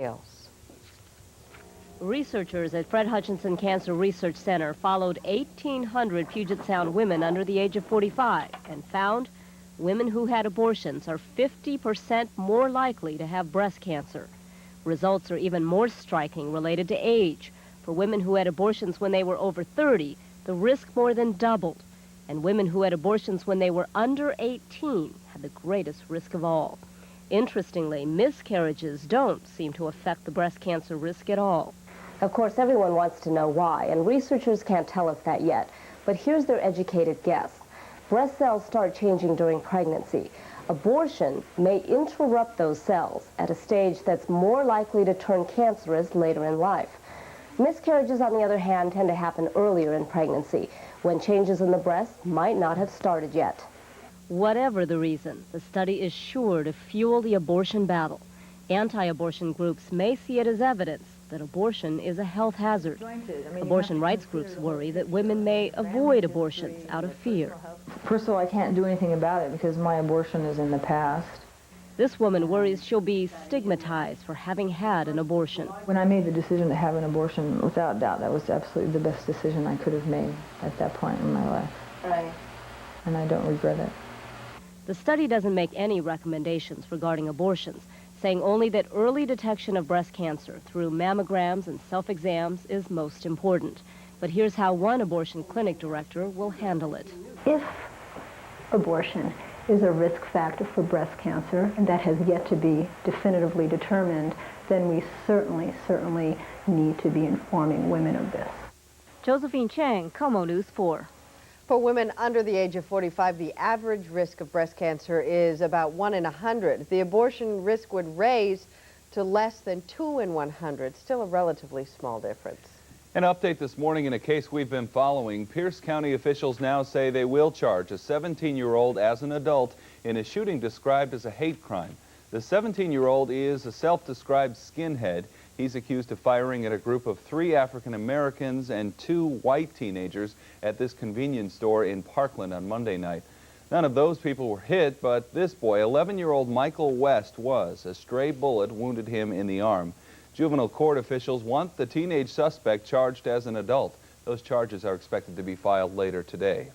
else. Researchers at Fred Hutchinson Cancer Research Center followed 1,800 Puget Sound women under the age of 45 and found women who had abortions are 50% more likely to have breast cancer. Results are even more striking related to age. For women who had abortions when they were over 30, the risk more than doubled. And women who had abortions when they were under 18 had the greatest risk of all. Interestingly, miscarriages don't seem to affect the breast cancer risk at all. Of course, everyone wants to know why, and researchers can't tell us that yet. But here's their educated guess. Breast cells start changing during pregnancy. Abortion may interrupt those cells at a stage that's more likely to turn cancerous later in life. Miscarriages, on the other hand, tend to happen earlier in pregnancy, when changes in the breast might not have started yet. Whatever the reason, the study is sure to fuel the abortion battle. Anti-abortion groups may see it as evidence that abortion is a health hazard. Abortion rights groups worry that women may avoid abortions out of fear. First of all, I can't do anything about it because my abortion is in the past. This woman worries she'll be stigmatized for having had an abortion. When I made the decision to have an abortion, without doubt, that was absolutely the best decision I could have made at that point in my life. Right. And I don't regret it. The study doesn't make any recommendations regarding abortions, saying only that early detection of breast cancer through mammograms and self-exams is most important. But here's how one abortion clinic director will handle it. If abortion is a risk factor for breast cancer, and that has yet to be definitively determined, then we certainly need to be informing women of this. Josephine Chang, KOMO News 4. For women under the age of 45, the average risk of breast cancer is about 1 in 100. The abortion risk would raise to less than 2 in 100, still a relatively small difference. An update this morning in a case we've been following. Pierce County officials now say they will charge a 17-year-old as an adult in a shooting described as a hate crime. The 17-year-old is a self-described skinhead. He's accused of firing at a group of 3 African Americans and 2 white teenagers at this convenience store in Parkland on Monday night. None of those people were hit, but this boy, 11-year-old Michael West, was. A stray bullet wounded him in the arm. Juvenile court officials want the teenage suspect charged as an adult. Those charges are expected to be filed later today.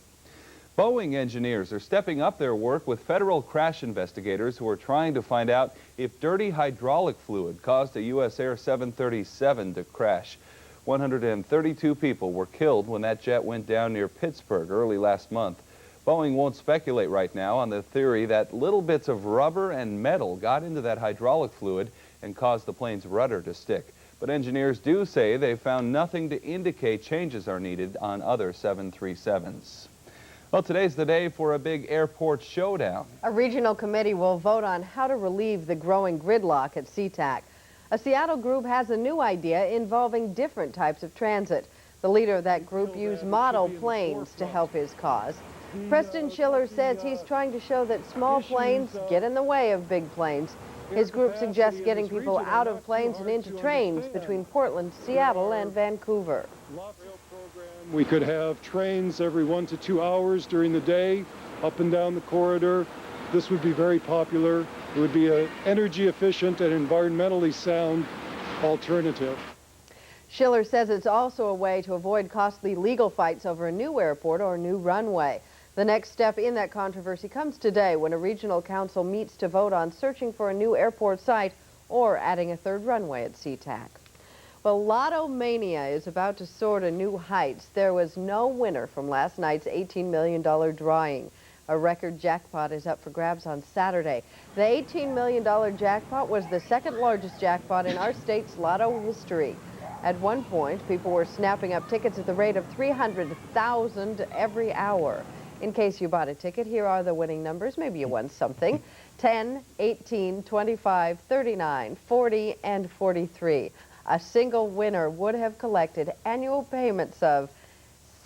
Boeing engineers are stepping up their work with federal crash investigators who are trying to find out if dirty hydraulic fluid caused a U.S. Air 737 to crash. 132 people were killed when that jet went down near Pittsburgh early last month. Boeing won't speculate right now on the theory that little bits of rubber and metal got into that hydraulic fluid and caused the plane's rudder to stick. But engineers do say they found nothing to indicate changes are needed on other 737s. Well, today's the day for a big airport showdown. A regional committee will vote on how to relieve the growing gridlock at SeaTac. A Seattle group has a new idea involving different types of transit. The leader of that group used model planes to help his cause. Preston Schiller says he's trying to show that small planes get in the way of big planes. His group suggests getting people out of planes and into trains between Portland, Seattle, and Vancouver. We could have trains every 1 to 2 hours during the day, up and down the corridor. This would be very popular. It would be an energy efficient and environmentally sound alternative. Schiller says it's also a way to avoid costly legal fights over a new airport or a new runway. The next step in that controversy comes today when a regional council meets to vote on searching for a new airport site or adding a 3rd runway at SeaTac. Well, Lotto Mania is about to soar to new heights. There was no winner from last night's $18 million drawing. A record jackpot is up for grabs on Saturday. The $18 million jackpot was the 2nd largest jackpot in our state's Lotto history. At one point, people were snapping up tickets at the rate of 300,000 every hour. In case you bought a ticket, here are the winning numbers. Maybe you won something. 10, 18, 25, 39, 40, and 43. A single winner would have collected annual payments of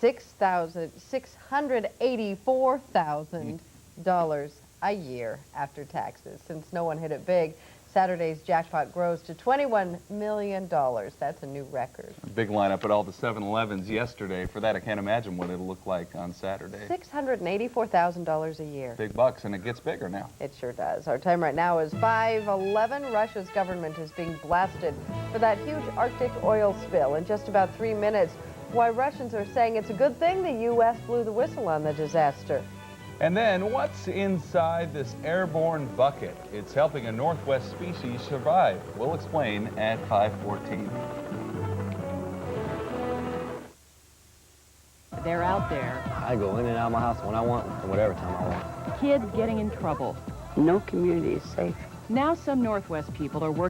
$684,000 a year after taxes. Since no one hit it big, Saturday's jackpot grows to $21 million. That's a new record. A big lineup at all the 7-Elevens yesterday. For that, I can't imagine what it'll look like on Saturday. $684,000 a year. Big bucks, and it gets bigger now. It sure does. Our time right now is 5:11. Russia's government is being blasted for that huge Arctic oil spill. In just about 3 minutes, why Russians are saying it's a good thing the U.S. blew the whistle on the disaster. And then, what's inside this airborne bucket? It's helping a Northwest species survive. We'll explain at 5:14. They're out there. I go in and out of my house when I want and whatever time I want. Kids getting in trouble. No community is safe. Now some Northwest people are working